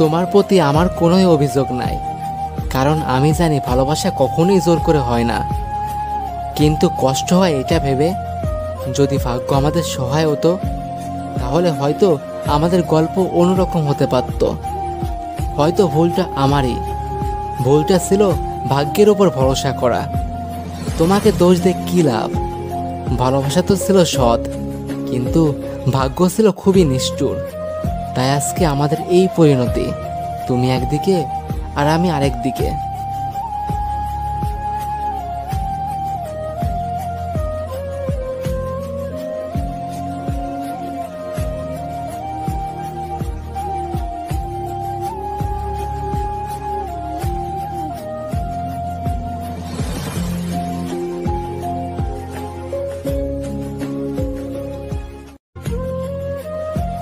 তোমার প্রতি আমার কোনোই অভিযোগ নাই, কারণ আমি জানি ভালোবাসা কখনোই জোর করে হয় না। কিন্তু কষ্ট হয় এটা ভেবে, যদি ভাগ্য আমাদের সহায় হতো তাহলে হয়তো আমাদের গল্প অন্যরকম হতে পারত। হয়তো ভুলটা আমারই, ভুলটা ছিল ভাগ্যের উপর ভরসা করা। তোমাকে দোষ দিয়ে কী লাভ? ভালোবাসা তো ছিল সৎ, কিন্তু ভাগ্য ছিল খুবই নিষ্ঠুর। তাই আজকে আমাদের এই পরিণতি, তুমি একদিকে আর আমি আরেক দিকে।